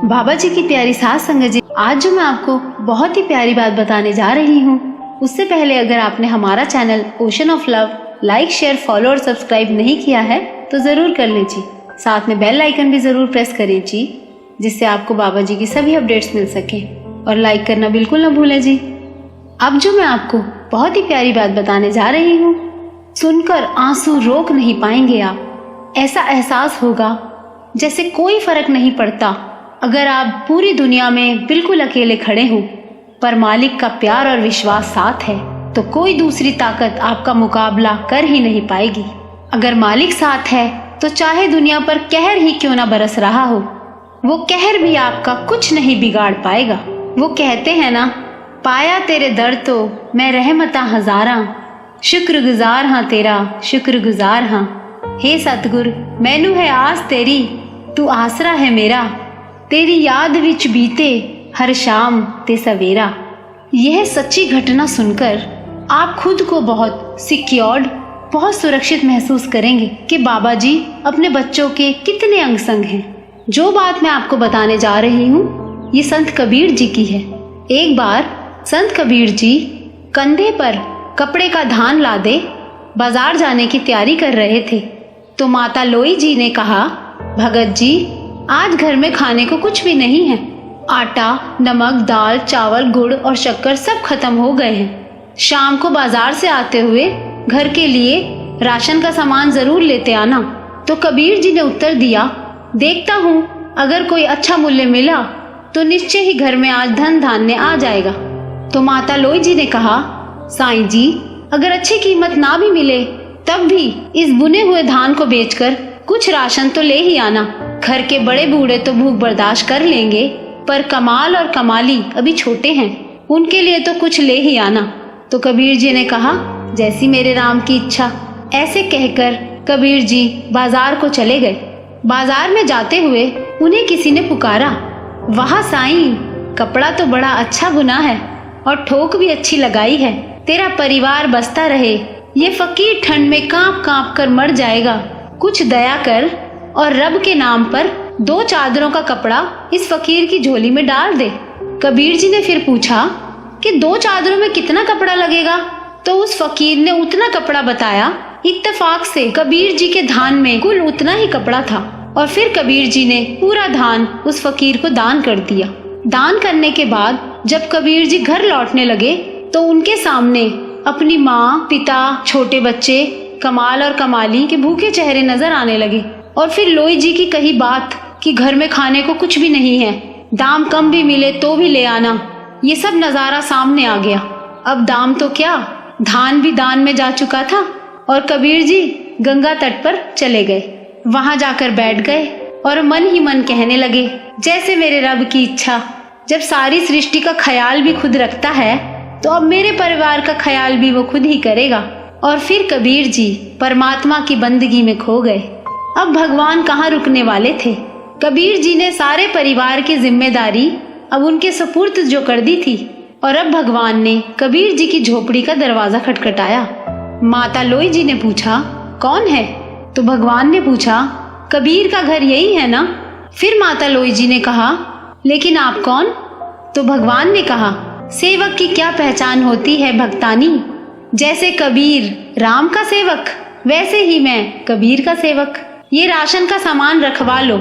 बाबा जी की प्यारी सास संगत जी, आज जो मैं आपको बहुत ही प्यारी बात बताने जा रही हूँ, उससे पहले अगर आपने हमारा channel ocean of love like, share, follow और सब्सक्राइब नहीं किया है तो जरूर कर लीजिए। साथ में बेल आइकन भी जरूर प्रेस करें जी, जिससे आपको बाबा जी की सभी अपडेट्स मिल सके। और लाइक करना बिल्कुल ना भूलें जी। अब जो मैं आपको बहुत ही प्यारी बात बताने जा रही हूँ, सुनकर आंसू रोक नहीं पाएंगे आप। ऐसा एहसास होगा जैसे कोई फर्क नहीं पड़ता अगर आप पूरी दुनिया में बिल्कुल अकेले खड़े हो, पर मालिक का प्यार और विश्वास साथ है तो कोई दूसरी ताकत आपका मुकाबला कर ही नहीं पाएगी। अगर मालिक साथ है तो चाहे दुनिया पर कहर ही क्यों ना बरस रहा हो, वो कहर भी आपका कुछ नहीं बिगाड़ पाएगा। वो कहते हैं ना, पाया तेरे दर तो मैं रहमता हजारा, शुक्रगुजार हाँ तेरा शुक्रगुजार हाँ। हे सतगुर मैनू है आस तेरी, तू आसरा है मेरा, तेरी याद विच बीते हर शाम ते सवेरा। यह सच्ची घटना सुनकर आप खुद को बहुत सिक्योर्ड, बहुत सुरक्षित महसूस करेंगे कि बाबा जी अपने बच्चों के कितने अंग संग हैं। जो बात मैं आपको बताने जा रही हूँ ये संत कबीर जी की है। एक बार संत कबीर जी कंधे पर कपड़े का धान लादे बाजार जाने की तैयारी कर रहे थे तो माता लोई जी ने कहा, भगत जी आज घर में खाने को कुछ भी नहीं है। आटा, नमक, दाल, चावल, गुड़ और शक्कर सब खत्म हो गए हैं। शाम को बाजार से आते हुए घर के लिए राशन का सामान जरूर लेते आना। तो कबीर जी ने उत्तर दिया, देखता हूँ अगर कोई अच्छा मूल्य मिला तो निश्चय ही घर में आज धन धान्य आ जाएगा। तो माता लोई जी ने कहा, साईं जी अगर अच्छी कीमत ना भी मिले तब भी इस बुने हुए धान को बेचकर कुछ राशन तो ले ही आना। घर के बड़े बूढ़े तो भूख बर्दाश्त कर लेंगे, पर कमाल और कमाली अभी छोटे हैं, उनके लिए तो कुछ ले ही आना। तो कबीर जी ने कहा, जैसी मेरे राम की इच्छा। ऐसे कहकर कबीर जी बाजार को चले गए। बाजार में जाते हुए उन्हें किसी ने पुकारा, वाह साईं कपड़ा तो बड़ा अच्छा बुना है और ठोक भी अच्छी लगाई है, तेरा परिवार बसता रहे। ये फकीर ठंड में कांप कांप कर मर जाएगा, कुछ दया कर और रब के नाम पर 2 चादरों का कपड़ा इस फकीर की झोली में डाल दे। कबीर जी ने फिर पूछा कि 2 चादरों में कितना कपड़ा लगेगा? तो उस फकीर ने उतना कपड़ा बताया। इत्तेफाक से कबीर जी के धान में कुल उतना ही कपड़ा था और फिर कबीर जी ने पूरा धान उस फकीर को दान कर दिया। दान करने के बाद जब कबीर जी घर लौटने लगे तो उनके सामने अपनी माँ, पिता, छोटे बच्चे, कमाल और कमाली के भूखे चेहरे नजर आने लगे। और फिर लोई जी की कही बात कि घर में खाने को कुछ भी नहीं है, दाम कम भी मिले तो भी ले आना, ये सब नजारा सामने आ गया। अब दाम तो क्या, धान भी दान में जा चुका था और कबीर जी गंगा तट पर चले गए। वहां जाकर बैठ गए और मन ही मन कहने लगे, जैसे मेरे रब की इच्छा। जब सारी सृष्टि का ख्याल भी खुद रखता है तो अब मेरे परिवार का ख्याल भी वो खुद ही करेगा। और फिर कबीर जी परमात्मा की बंदगी में खो गए। अब भगवान कहाँ रुकने वाले थे। कबीर जी ने सारे परिवार की जिम्मेदारी अब उनके सुपुर्द जो कर दी थी और अब भगवान ने कबीर जी की झोपड़ी का दरवाजा खटखटाया। माता लोई जी ने पूछा, कौन है? तो भगवान ने पूछा, कबीर का घर यही है ना? फिर माता लोई जी ने कहा, लेकिन आप कौन? तो भगवान ने कहा, सेवक की क्या पहचान होती है भक्तानी, जैसे कबीर राम का सेवक वैसे ही मैं कबीर का सेवक। ये राशन का सामान रखवा लो।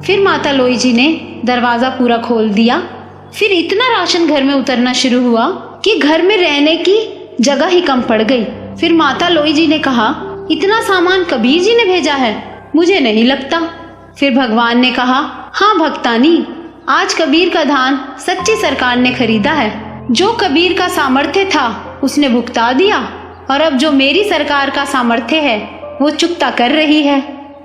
फिर माता लोई जी ने दरवाजा पूरा खोल दिया। फिर इतना राशन घर में उतरना शुरू हुआ कि घर में रहने की जगह ही कम पड़ गई। फिर माता लोई जी ने कहा, इतना सामान कबीर जी ने भेजा है? मुझे नहीं लगता। फिर भगवान ने कहा, हाँ भक्तानी, आज कबीर का धान सच्ची सरकार ने खरीदा है। जो कबीर का सामर्थ्य था उसने भुगता दिया और अब जो मेरी सरकार का सामर्थ्य है वो चुकता कर रही है।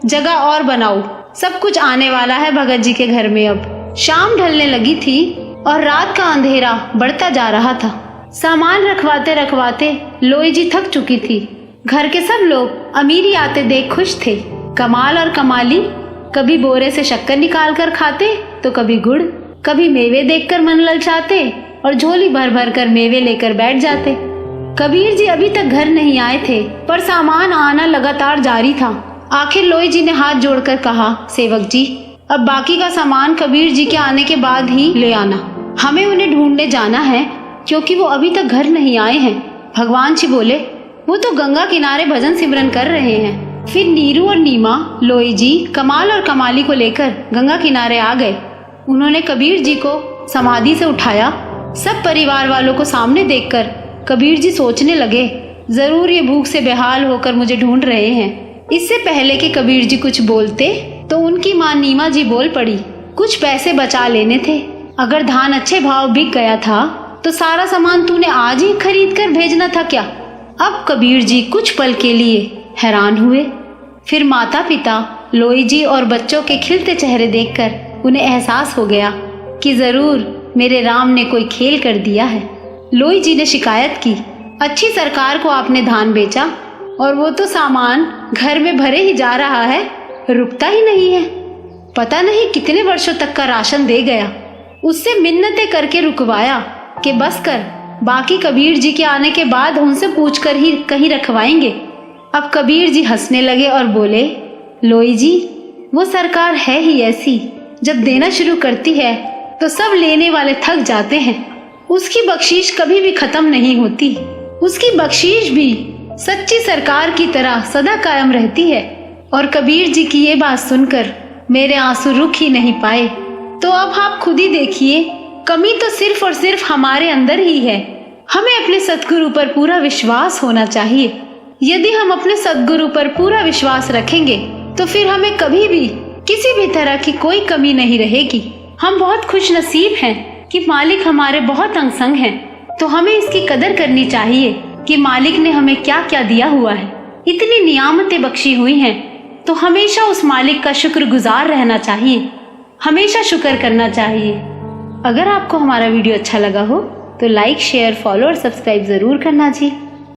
जगह और बनाओ, सब कुछ आने वाला है भगत जी के घर में। अब शाम ढलने लगी थी और रात का अंधेरा बढ़ता जा रहा था। सामान रखवाते रखवाते लोई जी थक चुकी थी। घर के सब लोग अमीरी आते देख खुश थे। कमाल और कमाली कभी बोरे से शक्कर निकाल कर खाते तो कभी गुड़, कभी मेवे देखकर मन ललचाते और झोली भर भर कर मेवे लेकर बैठ जाते। कबीर जी अभी तक घर नहीं आए थे पर सामान आना लगातार जारी था। आखिर लोई जी ने हाथ जोड़कर कहा, सेवक जी अब बाकी का सामान कबीर जी के आने के बाद ही ले आना। हमें उन्हें ढूंढने जाना है क्योंकि वो अभी तक घर नहीं आए हैं। भगवान जी बोले, वो तो गंगा किनारे भजन सिमरन कर रहे हैं। फिर नीरू और नीमा, लोई जी, कमाल और कमाली को लेकर गंगा किनारे आ गए। उन्होंने कबीर जी को समाधि से उठाया। सब परिवार वालों को सामने देखकर कबीर जी सोचने लगे, जरूर ये भूख से बेहाल होकर मुझे ढूंढ रहे हैं। इससे पहले कि कबीर जी कुछ बोलते तो उनकी माँ नीमा जी बोल पड़ी, कुछ पैसे बचा लेने थे। अगर धान अच्छे भाव बिक गया था तो सारा सामान तूने आज ही खरीद कर भेजना था क्या? अब कबीर जी कुछ पल के लिए हैरान हुए। फिर माता पिता, लोई जी और बच्चों के खिलते चेहरे देखकर उन्हें एहसास हो गया कि जरूर मेरे राम ने कोई खेल कर दिया है। लोई जी ने शिकायत की, अच्छी सरकार को आपने धान बेचा और वो तो सामान घर में भरे ही जा रहा है, रुकता ही नहीं है। पता नहीं कितने वर्षों तक का राशन दे गया। उससे मिन्नतें करके रुकवाया कि बस कर, बाकी कबीर जी के आने के बाद उनसे पूछकर ही कहीं रखवाएंगे। अब कबीर जी हंसने लगे और बोले, लोई जी, वो सरकार है ही ऐसी, जब देना शुरू करती है तो सब लेने वाले थक जाते हैं। उसकी बख्शीश कभी भी खत्म नहीं होती। उसकी बख्शीश भी सच्ची सरकार की तरह सदा कायम रहती है। और कबीर जी की ये बात सुनकर मेरे आंसू रुक ही नहीं पाए। तो अब आप खुद ही देखिए, कमी तो सिर्फ और सिर्फ हमारे अंदर ही है। हमें अपने सद्गुरु पर पूरा विश्वास होना चाहिए। यदि हम अपने सद्गुरु पर पूरा विश्वास रखेंगे तो फिर हमें कभी भी किसी भी तरह की कोई कमी नहीं रहेगी। हम बहुत खुश नसीब हैं कि मालिक हमारे बहुत अंग संग हैं। तो हमें इसकी कदर करनी चाहिए कि मालिक ने हमें क्या क्या दिया हुआ है। इतनी नियामतें बख्शी हुई हैं तो हमेशा उस मालिक का शुक्रगुजार रहना चाहिए, हमेशा शुक्र करना चाहिए। अगर आपको हमारा वीडियो अच्छा लगा हो तो लाइक, शेयर, फॉलो और सब्सक्राइब जरूर करना जी।